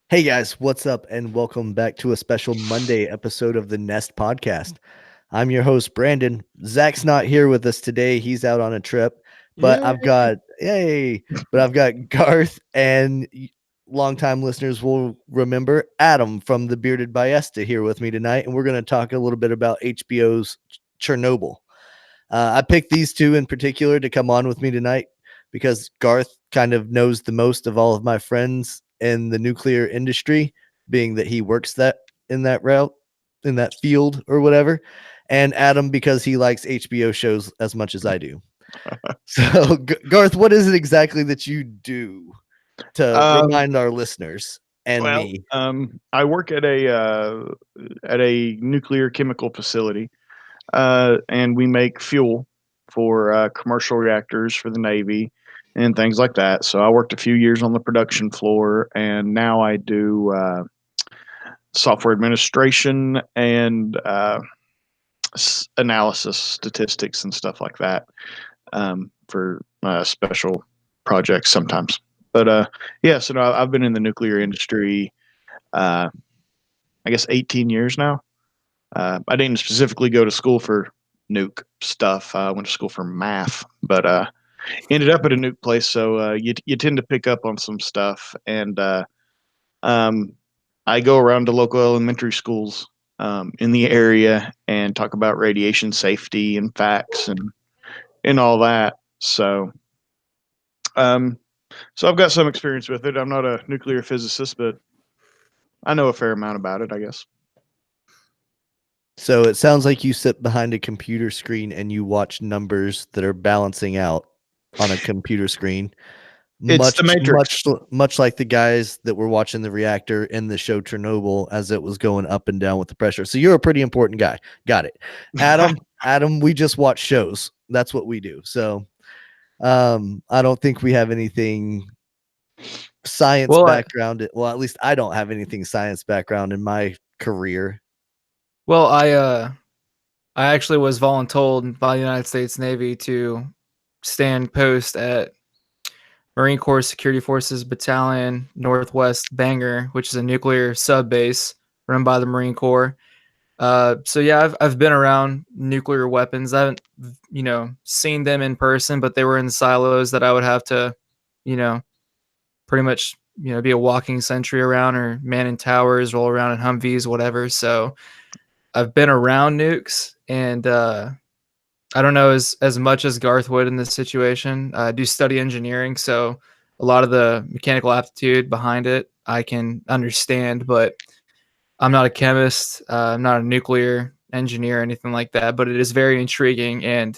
Hey guys, what's up? And welcome back to a special Monday episode of the Nest Podcast. I'm your host, Brandon. Zach's not here with us today. He's out on a trip, but Yay. I've got Garth and longtime listeners will remember Adam from the Bearded Ballesta here with me tonight. And we're going to talk a little bit about HBO's Chernobyl. I picked these two in particular to come on with me tonight because Garth kind of knows the most of all of my friends in the nuclear industry, being that he works in that field or whatever, and Adam because he likes HBO shows as much as I do. So, Garth, what is it exactly that you do to remind our listeners and me? I work at a nuclear chemical facility, and we make fuel for commercial reactors for the Navy and things like that. So I worked a few years on the production floor, and now I do software administration and analysis, statistics, and stuff like that for special projects sometimes. But yeah, so no, I've been in the nuclear industry, I guess 18 years now. I didn't specifically go to school for nuke stuff. I went to school for math, but ended up at a nuke place. So you tend to pick up on some stuff, and um, I go around to local elementary schools in the area and talk about radiation safety and facts and all that. Um, so I've got some experience with it. I'm not a nuclear physicist, but I know a fair amount about it, I guess. So it sounds like you sit behind a computer screen and you watch numbers that are balancing out on a computer screen. It's the Matrix. Much like the guys that were watching the reactor in the show Chernobyl as it was going up and down with the pressure. So you're a pretty important guy. Got it. Adam, we just watch shows. That's what we do. So I don't think we have anything science background. Well, at least I don't have anything science background in my career. Well, I actually was voluntold by the United States Navy to stand post at Marine Corps Security Forces Battalion Northwest Bangor, which is a nuclear sub base run by the Marine Corps. So yeah, I've been around nuclear weapons. I haven't, seen them in person, but they were in silos that I would have to, pretty much, be a walking sentry around or man in towers, roll around in Humvees, whatever. So I've been around nukes, and I don't know as much as Garth would in this situation. I do study engineering, so a lot of the mechanical aptitude behind it I can understand, but I'm not a chemist. I'm not a nuclear engineer or anything like that, but it is very intriguing. And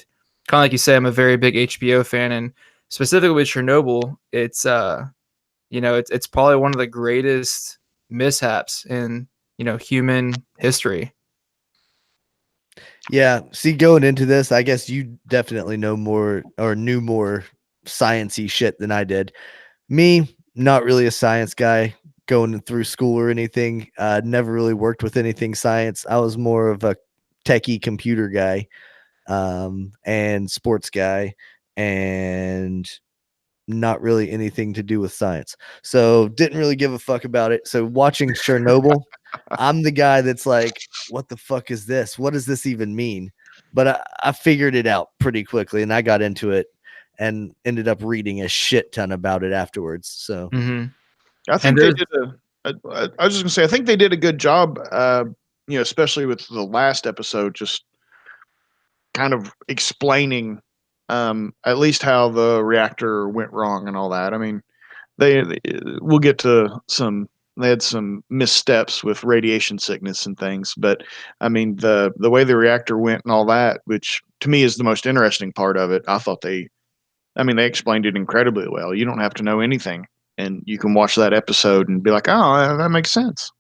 kind of like you say, I'm a very big HBO fan, and specifically with Chernobyl, it's probably one of the greatest mishaps in human history. Yeah. See, going into this, I guess you definitely know more or knew more sciencey shit than I did. Me, not really a science guy going through school or anything. Never really worked with anything science. I was more of a techie computer guy, and sports guy, and not really anything to do with science. So didn't really give a fuck about it. So watching Chernobyl, I'm the guy that's like, what the fuck is this? What does this even mean? But I figured it out pretty quickly, and I got into it and ended up reading a shit ton about it afterwards. So I think they did I was just gonna say, I think they did a good job, especially with the last episode, just kind of explaining at least how the reactor went wrong and all that. I mean, we'll get to they had some missteps with radiation sickness and things, but I mean the way the reactor went and all that, which to me is the most interesting part of it. I thought they explained it incredibly well. You don't have to know anything, and you can watch that episode and be like, oh, that makes sense.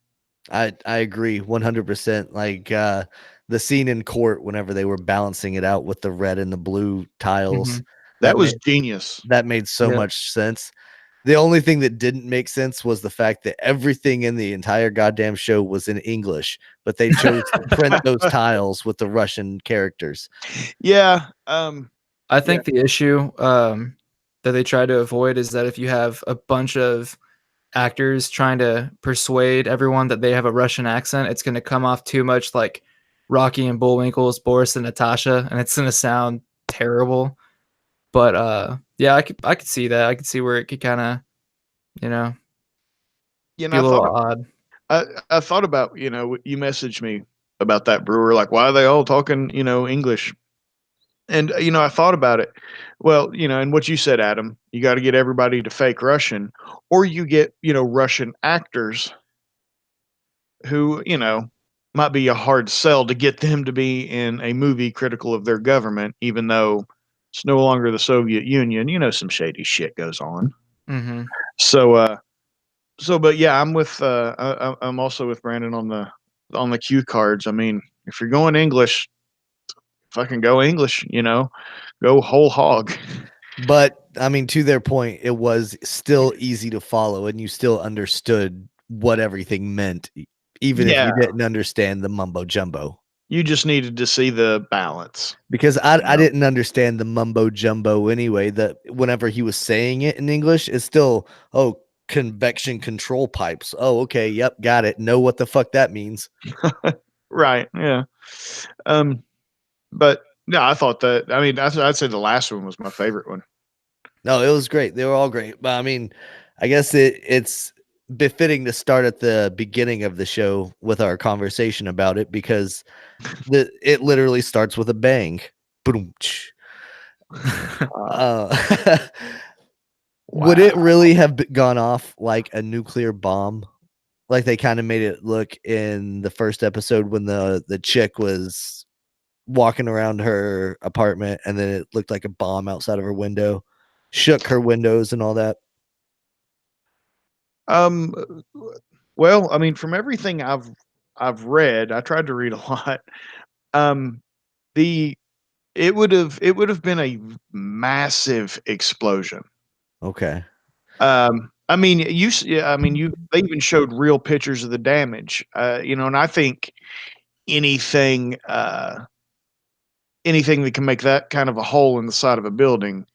I agree 100%. Like the scene in court whenever they were balancing it out with the red and the blue tiles. That was genius. That made so much sense. The only thing that didn't make sense was the fact that everything in the entire goddamn show was in English, but they chose to print those tiles with the Russian characters. Yeah. I think the issue that they try to avoid is that if you have a bunch of actors trying to persuade everyone that they have a Russian accent, it's going to come off too much like Rocky and Bullwinkle's Boris and Natasha, and it's going to sound terrible. But yeah, I could see that. I could see where it could kind of, you know, be a little odd. I thought about, you messaged me about that, Brewer, like, why are they all talking, English? And, I thought about it. Well, and what you said, Adam, you got to get everybody to fake Russian, or you get, Russian actors who, might be a hard sell to get them to be in a movie critical of their government, even though it's no longer the Soviet Union. Some shady shit goes on. Mm-hmm. But yeah, I'm also with Brandon on the cue cards. I mean, if you're going English, fucking go English, go whole hog. But I mean, to their point, it was still easy to follow, and you still understood what everything meant, even if you didn't understand the mumbo jumbo. You just needed to see the balance. Because I didn't understand the mumbo jumbo anyway. That whenever he was saying it in English, it's still, oh, convection control pipes. Oh, okay, yep, got it. Know what the fuck that means. Right, yeah. But yeah, I thought that, I mean, I'd say the last one was my favorite one. No, it was great. They were all great. But I mean, I guess it's befitting to start at the beginning of the show with our conversation about it, because it literally starts with a bang. Boom. Would it really have gone off like a nuclear bomb? Like they kind of made it look in the first episode when the chick was walking around her apartment, and then it looked like a bomb outside of her window, shook her windows and all that. Well, I mean, from everything I've read, I tried to read a lot. It would have been a massive explosion. Okay. I mean, they even showed real pictures of the damage. And I think anything anything that can make that kind of a hole in the side of a building,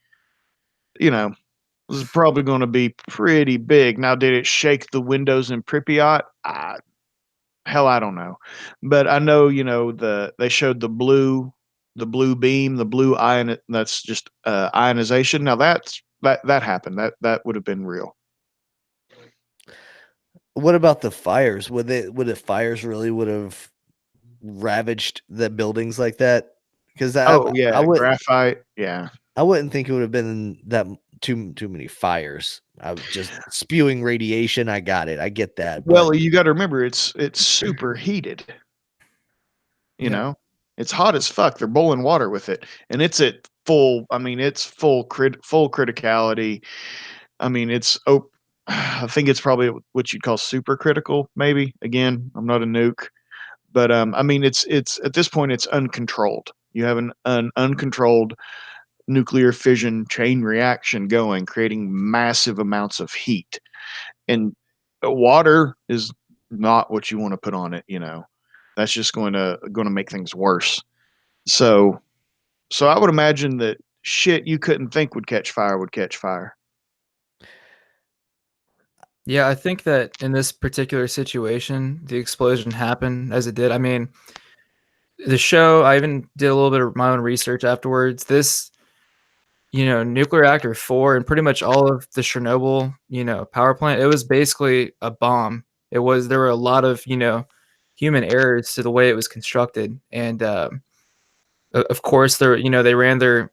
is probably going to be pretty big. Now, did it shake the windows in Pripyat? Hell, I don't know. But I know, they showed the blue beam, the blue ion. That's just ionization. Now that happened. That would have been real. What about the fires? Would the fires really would have ravaged the buildings like that? Because I graphite. Yeah, I wouldn't think it would have been that too many fires. I was just spewing radiation. I got it. I get that. Well, you got to remember, it's super heated. It's hot as fuck. They're boiling water with it, and it's at full. I mean, it's full criticality. I mean, I think it's probably what you'd call super critical. Maybe, again, I'm not a nuke, but I mean, it's at this point it's uncontrolled. You have an uncontrolled nuclear fission chain reaction going, creating massive amounts of heat, and water is not what you want to put on it. That's just going to make things worse. So I would imagine that shit you couldn't think would catch fire would catch fire. Yeah, I think that in this particular situation, the explosion happened as it did. I mean, the show, I even did a little bit of my own research afterwards. This, nuclear reactor 4 and pretty much all of the Chernobyl, power plant, it was basically a bomb. There were a lot of, human errors to the way it was constructed. And of course, they ran their,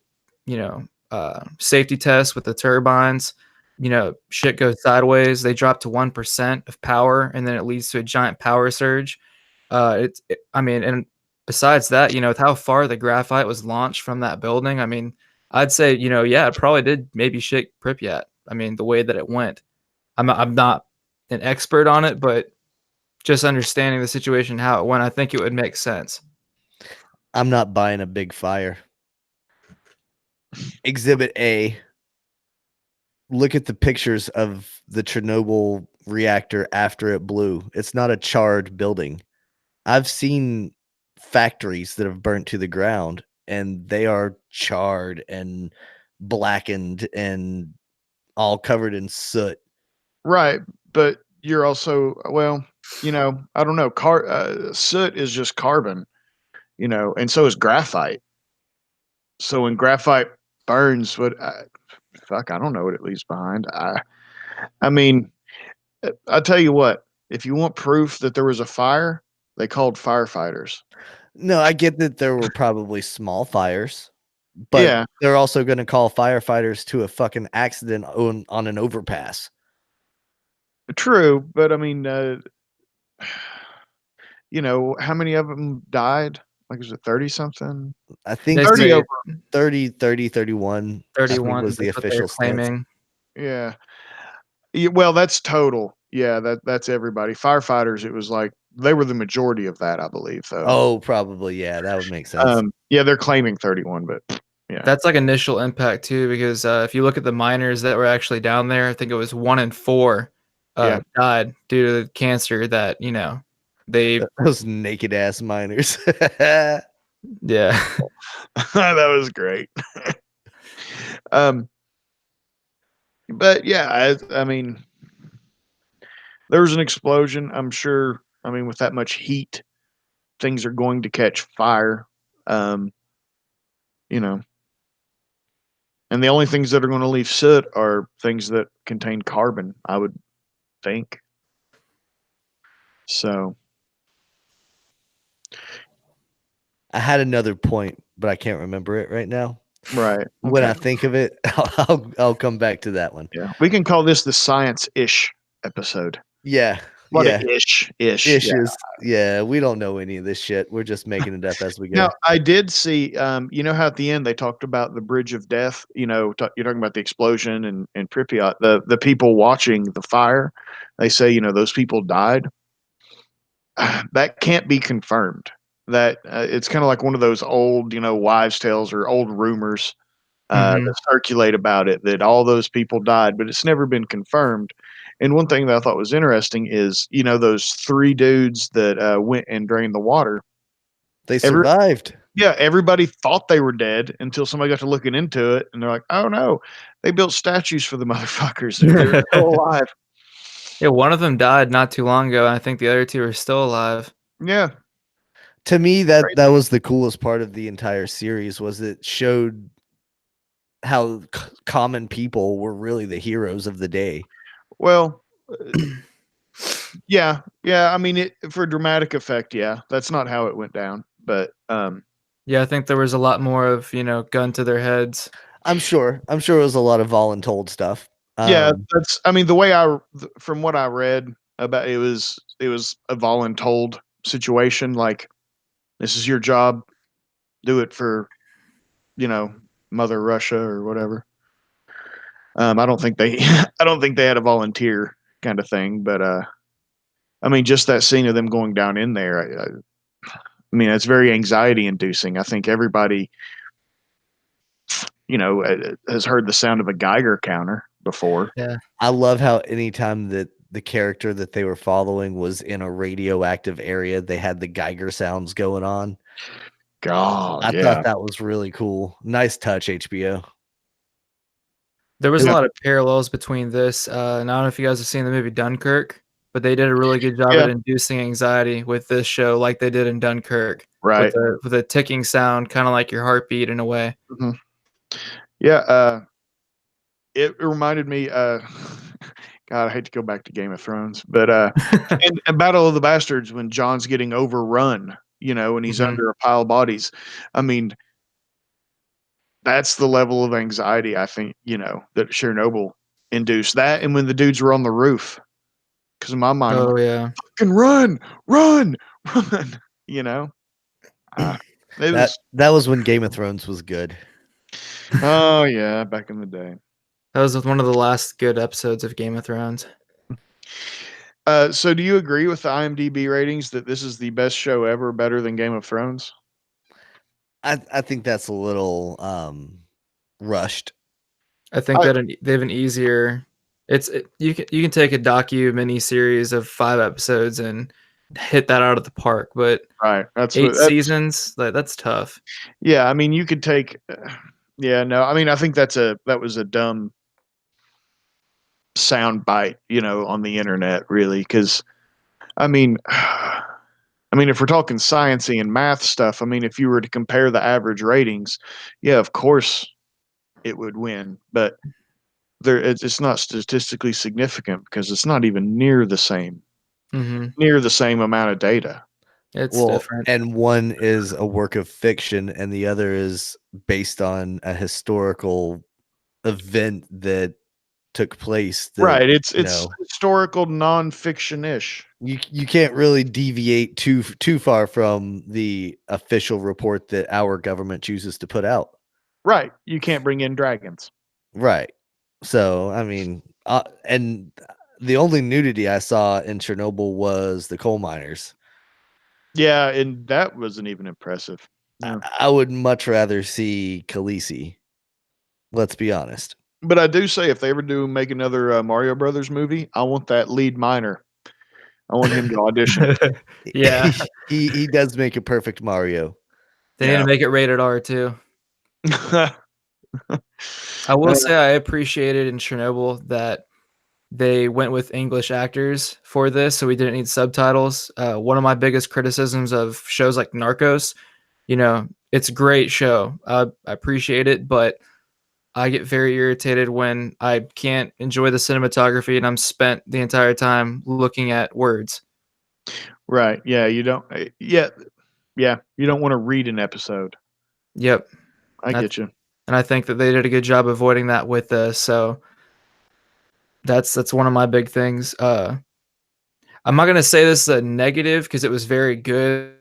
safety tests with the turbines. Shit goes sideways. They drop to 1% of power, and then it leads to a giant power surge. I mean, and besides that, with how far the graphite was launched from that building, I mean, I'd say, yeah, it probably did maybe shake Pripyat. I mean, the way that it went. I'm not an expert on it, but just understanding the situation, how it went, I think it would make sense. I'm not buying a big fire. Exhibit A. Look at the pictures of the Chernobyl reactor after it blew. It's not a charred building. I've seen factories that have burnt to the ground, and they are charred and blackened and all covered in soot. Right. but you're also, well, I don't know. Soot is just carbon, and so is graphite. So when graphite burns, fuck, I don't know what it leaves behind. I mean, I'll tell you what. If you want proof that there was a fire, they called firefighters. No, I get that there were probably small fires, but Yeah, they're also going to call firefighters to a fucking accident on an overpass. true. But I mean, how many of them died? Like, is it 30 something? I think They 30 say over. 30, 31, I think 31. was the That's what they're official stance. claiming. Yeah. Yeah. Well, that's total. Yeah, that's everybody. Firefighters, it was like they were the majority of that, I believe, though. Oh, probably. Yeah, that would make sense. Yeah, they're claiming 31, but yeah. That's like initial impact too, because if you look at the miners that were actually down there, I think it was 1 in 4 Yeah. died due to cancer that, they, Those naked ass miners. yeah. That was great. But yeah, I mean, there was an explosion. I'm sure. I mean, with that much heat, things are going to catch fire. You know, and the only things that are going to leave soot are things that contain carbon, I would think. So, I had another point, but I can't remember it right now. right. When I Okay. think of it, I'll come back to that one. Yeah, we can call this the science-ish episode. Yeah. A lot Yeah. of ish. Issues. Yeah, we don't know any of this shit. We're just making it up as we go. Now, I did see, you know how at the end they talked about the Bridge of Death? You're talking about the explosion and Pripyat. The people watching the fire, they say, those people died. That can't be confirmed. That it's kind of like one of those old, wives' tales or old rumors that circulate about it, that all those people died, but it's never been confirmed. And one thing that I thought was interesting is, those 3 dudes that went and drained the water. They survived. Yeah, everybody thought they were dead until somebody got to looking into it, and they're like, "Oh no, they built statues for the motherfuckers. They're still alive." Yeah, one of them died not too long ago, and I think the other 2 are still alive. Yeah, To me, that was the coolest part of the entire series, was it showed how common people were really the heroes of the day. well, yeah. I mean, for dramatic effect, yeah, that's not how it went down, but yeah, I think there was a lot more of gun to their heads. I'm sure it was a lot of voluntold stuff. Yeah, that's. I mean, the way from what I read about it was a voluntold situation. Like, this is your job, do it for, Mother Russia or whatever. I don't think they had a volunteer kind of thing, but I mean, just that scene of them going down in there. I mean, it's very anxiety inducing. I think everybody, has heard the sound of a Geiger counter before. Yeah. I love how anytime that the character that they were following was in a radioactive area, they had the Geiger sounds going on. God, I thought that was really cool. Nice touch, HBO. There was a lot of parallels between this. And I don't know if you guys have seen the movie Dunkirk, but they did a really good job at inducing anxiety with this show, like they did in Dunkirk. Right. With a ticking sound, kind of like your heartbeat in a way. Mm-hmm. Yeah. It reminded me, God, I hate to go back to Game of Thrones, but and Battle of the Bastards, when John's getting overrun, and he's under a pile of bodies. I mean, that's the level of anxiety, I think, that Chernobyl induced. That, and when the dudes were on the roof, because in my mind, I'm like, fucking run. That was when Game of Thrones was good. Oh yeah, back in the day. That was one of the last good episodes of Game of Thrones. So do you agree with the IMDb ratings that this is the best show ever, better than Game of Thrones? I think that's a little rushed. I think that they have an easier. You can take a docu mini series of 5 episodes and hit that out of the park, but right, that's 8 seasons, that's tough. Yeah, I mean, you could take. Yeah, no, I mean, I think that was a dumb sound bite, on the internet, really, because I mean, if we're talking sciencey and math stuff, if you were to compare the average ratings, yeah, of course it would win, but it's not statistically significant because it's not even near the same amount of data. It's Well, different. and one is a work of fiction, and the other is based on a historical event that took place. That Right. It's historical nonfiction-ish. you can't really deviate too far from the official report that our government chooses to put out. Right. You can't bring in dragons. Right. So, and the only nudity I saw in Chernobyl was the coal miners. Yeah, and that wasn't even impressive. I, No. I would much rather see Khaleesi. Let's be honest. But I do say if they ever do make another Mario Brothers movie, I want that lead miner. I want him to audition. Yeah. He does make a perfect Mario. They need to make it rated R too. I will say I appreciated in Chernobyl that they went with English actors for this, so we didn't need subtitles. One of my biggest criticisms of shows like Narcos, it's a great show. I appreciate it, but I get very irritated when I can't enjoy the cinematography and I'm spent the entire time looking at words. Right. Yeah, you don't yeah, you don't want to read an episode. Yep. I get you. And I think that they did a good job avoiding that with this. So that's one of my big things. I'm not gonna say this is a negative because it was very good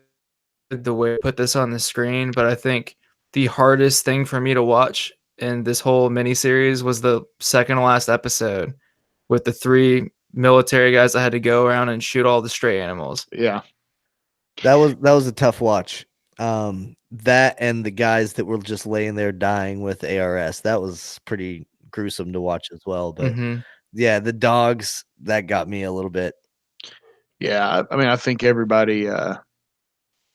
the way I put this on the screen, but I think the hardest thing for me to watch in this whole miniseries was the second to last episode with the 3 military guys that had to go around and shoot all the stray animals. Yeah. That was a tough watch. That and the guys that were just laying there dying with ARS. That was pretty gruesome to watch as well. But yeah, the dogs, that got me a little bit. Yeah, I think everybody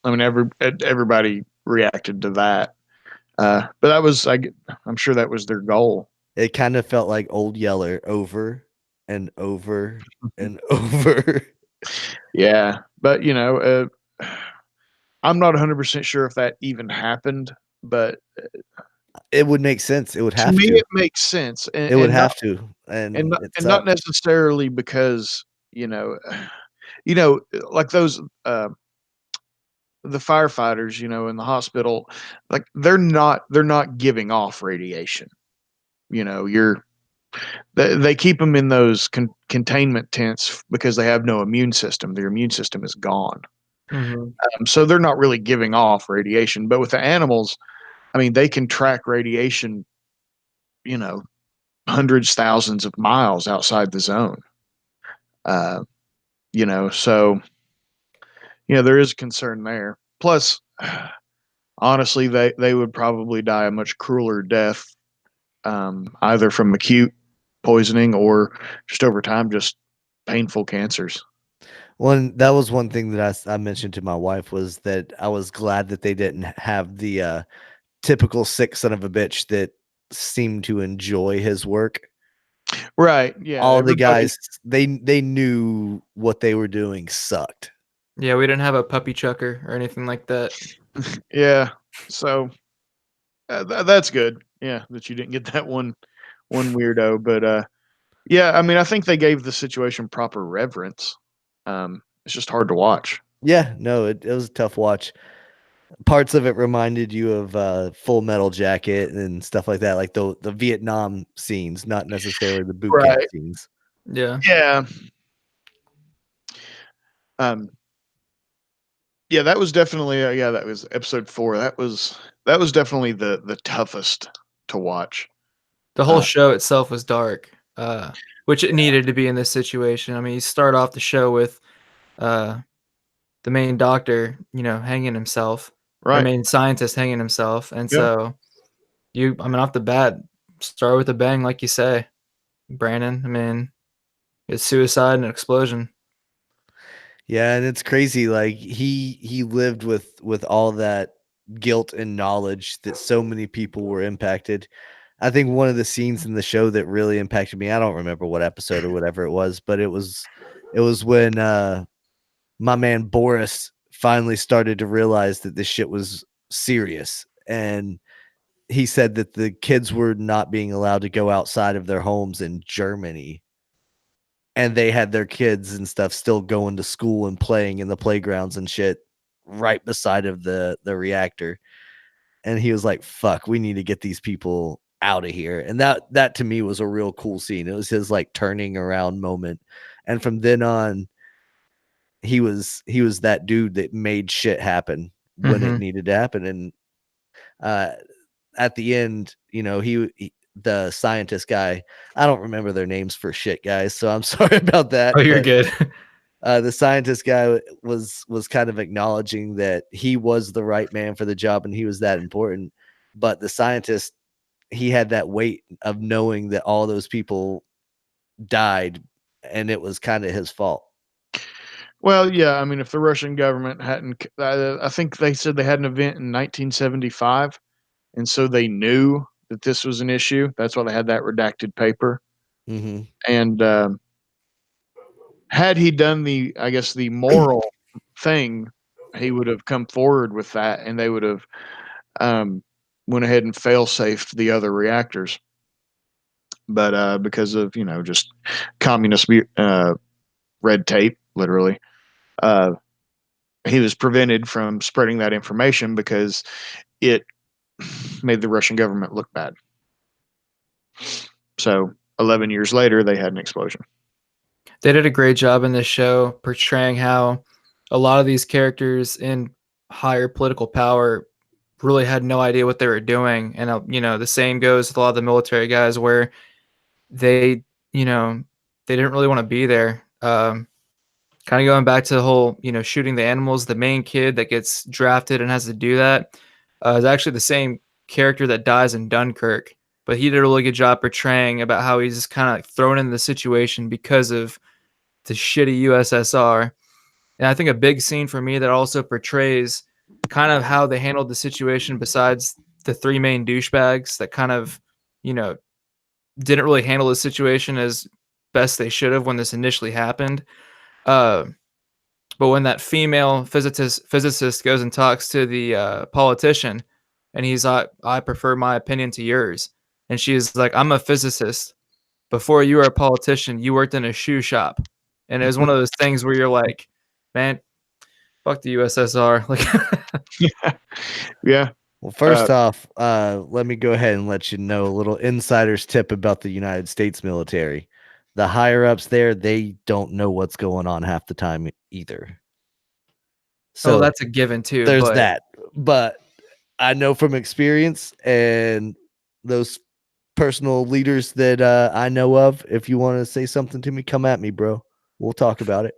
everybody reacted to that. But that was I'm sure that was their goal. It kind of felt like Old Yeller over and over and over. Yeah, but I'm not 100% sure if that even happened, but It would make sense. It would to have me to. it makes sense, It would and not have to. and And not, it and not sucks. necessarily because like those the firefighters, in the hospital, like they're not giving off radiation. They keep them in those containment tents because they have no immune system. Their immune system is gone. So they're not really giving off radiation. But with the animals, they can track radiation, you know, hundreds, thousands of miles outside the zone. Uh, so there is concern there. Plus, honestly, they would probably die a much crueler death, either from acute poisoning or just over time, just painful cancers. That was one thing that I mentioned to my wife was that I was glad that they didn't have the typical sick son of a bitch that seemed to enjoy his work. Right. Yeah. All the guys, they knew what they were doing sucked. Yeah, we didn't have a puppy chucker or anything like that. Yeah. So that's good. Yeah, that you didn't get that one weirdo. But yeah, I think they gave the situation proper reverence. It's just hard to watch. Yeah, no, it was a tough watch. Parts of it reminded you of Full Metal Jacket and stuff like that, like the Vietnam scenes, not necessarily the boot camp scenes. Yeah. Yeah. Yeah, that was definitely that was episode 4. That was definitely the toughest to watch. The whole show itself was dark, which it needed to be in this situation. I mean, you start off the show with the main doctor, hanging himself, Right. the main scientist hanging himself, and so off the bat, start with a bang, like you say, Brandon. It's suicide and an explosion. Yeah, and it's crazy. Like he lived with all that guilt and knowledge that so many people were impacted. I think one of the scenes in the show that really impacted me, I don't remember what episode or whatever it was, but it was when my man Boris finally started to realize that this shit was serious. And he said that the kids were not being allowed to go outside of their homes in Germany. And they had their kids and stuff still going to school and playing in the playgrounds and shit right beside of the reactor. And he was like, fuck, we need to get these people out of here. And that to me was a real cool scene. It was his like turning around moment. And from then on, he was that dude that made shit happen when it needed to happen. And at the end, you know, he the scientist guy, I don't remember their names for shit, guys, so I'm sorry about that. Oh, you're good. The scientist guy was kind of acknowledging that he was the right man for the job and he was that important. But the scientist, he had that weight of knowing that all those people died and it was kind of his fault. Well, yeah, I mean, if the Russian government hadn't, I think they said they had an event in 1975, and so they knew that this was an issue. That's why they had that redacted paper. Mm-hmm. And had he done I guess, the moral thing, he would have come forward with that, and they would have went ahead and fail-safed the other reactors. But because of, you know, just communist red tape, literally, he was prevented from spreading that information because it made the Russian government look bad. So 11 years later, they had an explosion. They did a great job in this show portraying how a lot of these characters in higher political power really had no idea what they were doing. And, you know, the same goes with a lot of the military guys where they, you know, they didn't really want to be there. Kind of going back to the whole, you know, shooting the animals, the main kid that gets drafted and has to do that is actually the same character that dies in Dunkirk. But he did a really good job portraying about how he's just kind of thrown in the situation because of the shitty USSR. And I think a big scene for me that also portrays kind of how they handled the situation besides the three main douchebags that kind of, you know, didn't really handle the situation as best they should have when this initially happened. But when that female physicist goes and talks to the politician, and he's like, "I prefer my opinion to yours," and she's like, "I'm a physicist. Before you were a politician, you worked in a shoe shop," and it was one of those things where you're like, "Man, fuck the USSR." Like, yeah. Well, first off, let me go ahead and let you know a little insider's tip about the United States military. The higher ups there, they don't know what's going on half the time either. So that's a given too. There's that. But I know from experience and those personal leaders that I know of, if you want to say something to me, come at me, bro. We'll talk about it.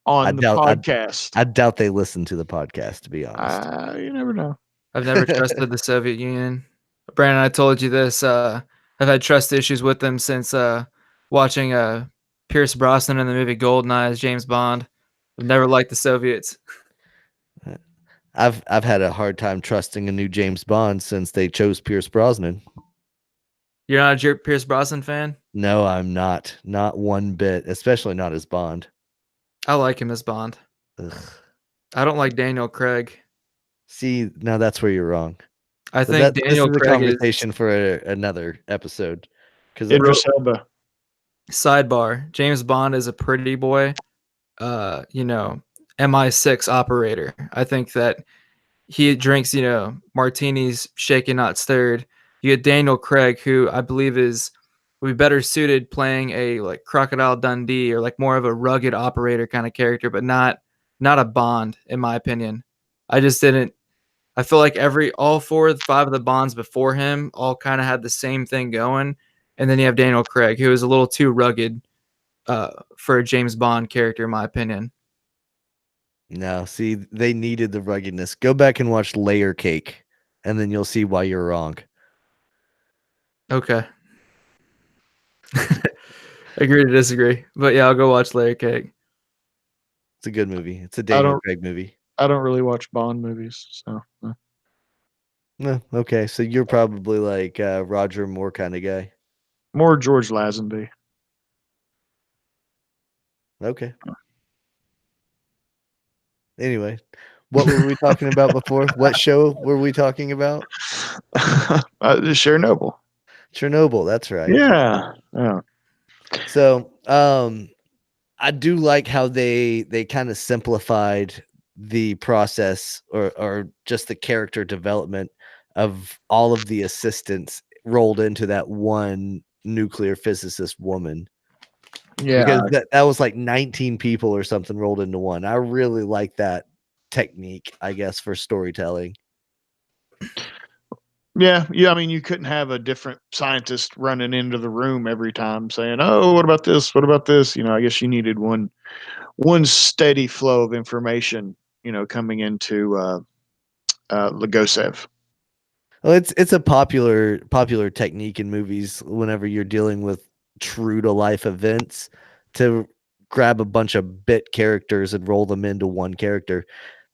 On the podcast. I doubt they listen to the podcast, to be honest. You never know. I've never trusted the Soviet Union. Brandon, I told you this. I've had trust issues with them since watching Pierce Brosnan in the movie Goldeneye as James Bond. I've never liked the Soviets. I've had a hard time trusting a new James Bond since they chose Pierce Brosnan. You're not a Pierce Brosnan fan? No, I'm not. Not one bit, especially not as Bond. I like him as Bond. Ugh. I don't like Daniel Craig. See, now that's where you're wrong. I think Daniel this is a Craig conversation for another episode. Because Idris Elba. Sidebar: James Bond is a pretty boy. You know, MI6 operator. I think that he drinks, you know, martinis, shaken not stirred. You get Daniel Craig, who I believe would be better suited playing a like Crocodile Dundee or like more of a rugged operator kind of character, but not a Bond, in my opinion. I just didn't. I feel like all 4 or 5 of the Bonds before him all kind of had the same thing going, and then you have Daniel Craig, who is a little too rugged for a James Bond character, in my opinion. No, see, they needed the ruggedness. Go back and watch Layer Cake, and then you'll see why you're wrong. Okay. Agree to disagree. But yeah, I'll go watch Layer Cake. It's a good movie. It's a Daniel Craig movie. I don't really watch Bond movies, so. No, okay, so you're probably like Roger Moore kind of guy. More George Lazenby. Okay. Anyway, what were we talking about before? What show were we talking about? Chernobyl. Chernobyl, that's right. Yeah. Yeah. So, I do like how they kind of simplified the process or just the character development of all of the assistants rolled into that one nuclear physicist woman. Yeah. Because that was like 19 people or something rolled into one. I really like that technique, I guess, for storytelling. Yeah. Yeah. I mean, you couldn't have a different scientist running into the room every time saying, "Oh, what about this? What about this?" I guess you needed one steady flow of information, coming into Legosev. Well, it's a popular technique in movies whenever you're dealing with true to life events to grab a bunch of bit characters and roll them into one character.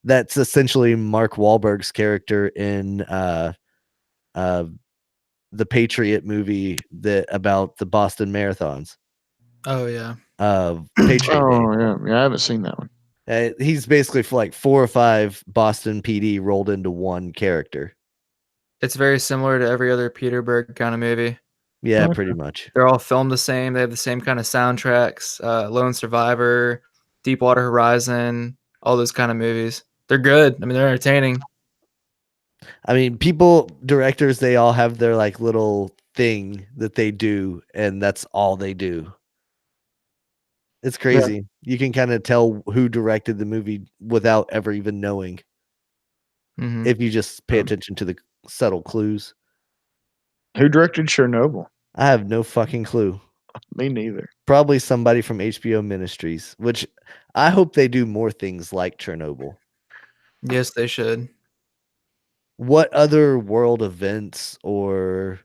That's essentially Mark Wahlberg's character in uh the Patriot movie that about the Boston marathons. Oh yeah. Patriot Day. Oh yeah, yeah. I haven't seen that one. He's basically for like 4 or 5 Boston PD rolled into one character. It's very similar to every other Peterberg kind of movie. Yeah, Okay. pretty much. They're all filmed the same. They have the same kind of soundtracks. Lone Survivor, Deepwater Horizon, all those kind of movies. They're good. I mean, they're entertaining. I mean, directors, they all have their like little thing that they do, and that's all they do. It's Yeah. crazy. You can kind of tell who directed the movie without ever even knowing Hmm. if you just pay Um, attention to the subtle clues. Who directed Chernobyl? I have no fucking clue. Me neither. Probably somebody from HBO Ministries, which I hope they do more things like Chernobyl. Yes, they should. What other world events or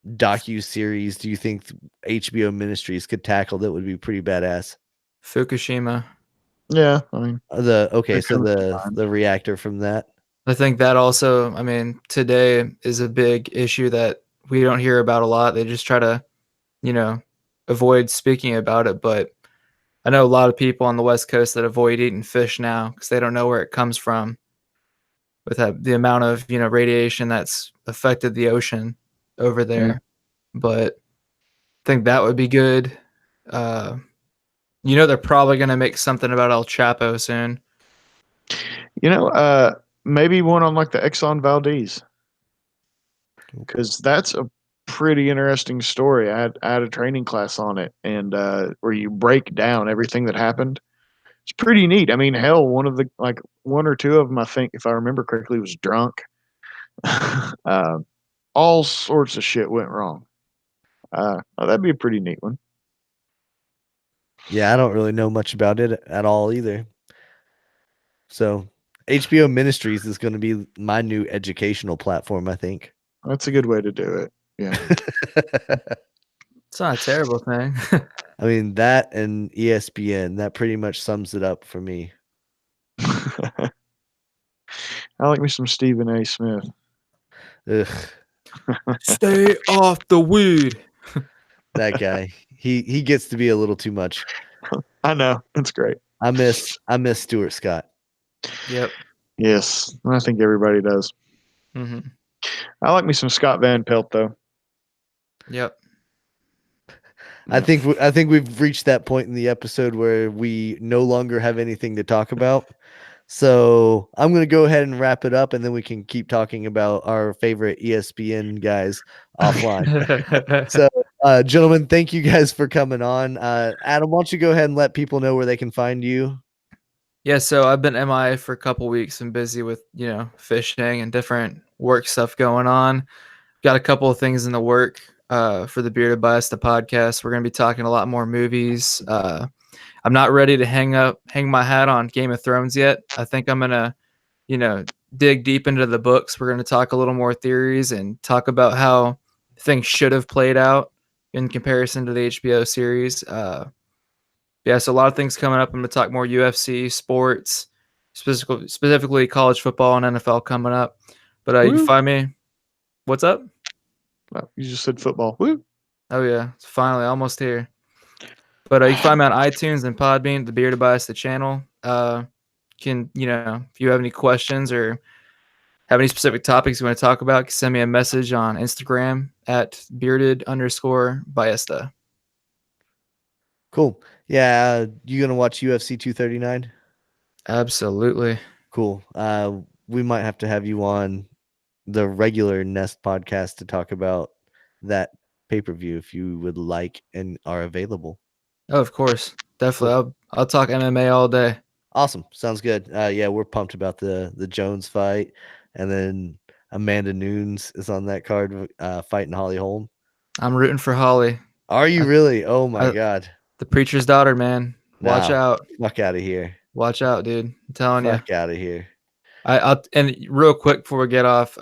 docu-series do you think HBO Ministries could tackle that would be pretty badass? Fukushima. Yeah, I mean, that So comes to mind. the reactor from that. I think that also, I mean, today is a big issue that we don't hear about a lot. They just try to, you know, avoid speaking about it. But I know a lot of people on the West Coast that avoid eating fish now because they don't know where it comes from with the amount of, radiation that's affected the ocean over Yeah. there. But I think that would be good. Uh, they're probably going to make something about El Chapo soon. Maybe one on like the Exxon Valdez, because that's a pretty interesting story. I had a training class on it, and where you break down everything that happened. It's pretty neat. I mean, hell, one of the like one or two of them, I think, if I remember correctly, was drunk. uh, all sorts of shit went wrong. That'd be a pretty neat one. Yeah, I don't really know much about it at all either. So HBO Ministries is going to be my new educational platform, I think. That's a good way to do it. Yeah. It's not a terrible thing. I mean, that and ESPN, that pretty much sums it up for me. I like me some Stephen A. Smith. Ugh, Stay off the weed. that guy. He gets to be a little too much. I know. It's great. I miss Stuart Scott. Yep. Yes. I think everybody does. Hmm. I like me some Scott Van Pelt, though. Yep. I think we've reached that point in the episode where we no longer have anything to talk about. So I'm going to go ahead and wrap it up, and then we can keep talking about our favorite ESPN guys offline. So, gentlemen, thank you guys for coming on. Adam, why don't you go ahead and let people know where they can find you? Yeah, so I've been MIA for a couple weeks and busy with, fishing and different work stuff going on. Got a couple of things in the work for the Bearded Ballesta podcast. We're going to be talking a lot more movies. I'm not ready to hang my hat on Game of Thrones yet. I think I'm going to, dig deep into the books. We're going to talk a little more theories and talk about how things should have played out in comparison to the HBO series. Yeah, so a lot of things coming up. I'm going to talk more UFC, sports, specifically college football and NFL coming up. But you can Woo. find me. What's up? Oh, you just said football. Woo. Oh yeah, it's finally almost here. But you can find me on iTunes and Podbean, the Bearded Ballesta channel. If you have any questions or have any specific topics you want to talk about, you can send me a message on Instagram at bearded_ballesta. Cool. Yeah, you gonna watch UFC 239? Absolutely. Cool. We might have to have you on the regular Nest podcast to talk about that pay-per-view if you would like and are available. Oh, of course. Definitely. I'll talk MMA all day. Awesome. Sounds good. Yeah, we're pumped about the Jones fight, and then Amanda Nunes is on that card fighting Holly Holm. I'm rooting for Holly. Are you really? Oh my god. The preacher's daughter, man. Watch No, out. Fuck out of here. Watch out, dude. I'm telling you. Fuck out of here. And real quick before we get off,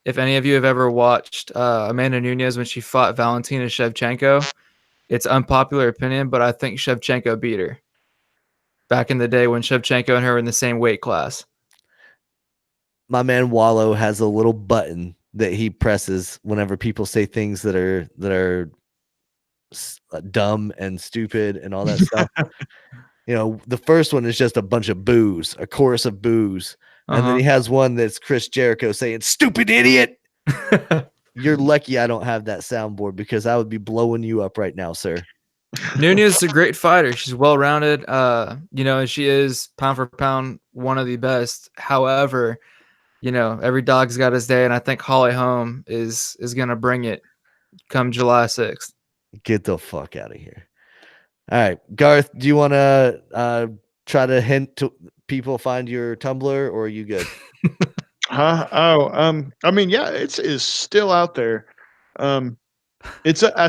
if any of you have ever watched Amanda Nunes when she fought Valentina Shevchenko, it's unpopular opinion, but I think Shevchenko beat her back in the day when Shevchenko and her were in the same weight class. My man Wallow has a little button that he presses whenever people say things that are dumb and stupid and all that stuff. You know, the first one is just a bunch of boos, a chorus of boos. And then he has one that's Chris Jericho saying, "Stupid idiot." You're lucky I don't have that soundboard because I would be blowing you up right now, sir. Nunes is a great fighter. She's well-rounded. And she is pound for pound one of the best. However, every dog's got his day, and I think Holly Holm is gonna bring it come July 6th. Get the fuck out of here. All right, Garth, do you want to try to hint to people find your Tumblr, or are you good? Huh? Oh, I mean, yeah, it's still out there. I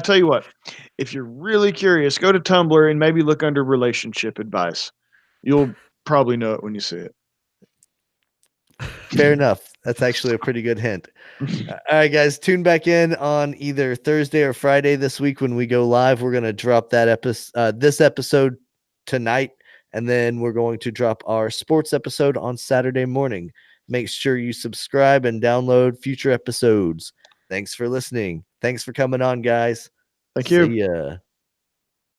tell you what, if you're really curious, go to Tumblr and maybe look under relationship advice. You'll probably know it when you see it. Fair enough. That's actually a pretty good hint. All right, guys, tune back in on either Thursday or Friday this week when we go live. We're going to drop this episode tonight, and then we're going to drop our sports episode on Saturday morning. Make sure you subscribe and download future episodes. Thanks for listening. Thanks for coming on, guys. Thank you. See ya.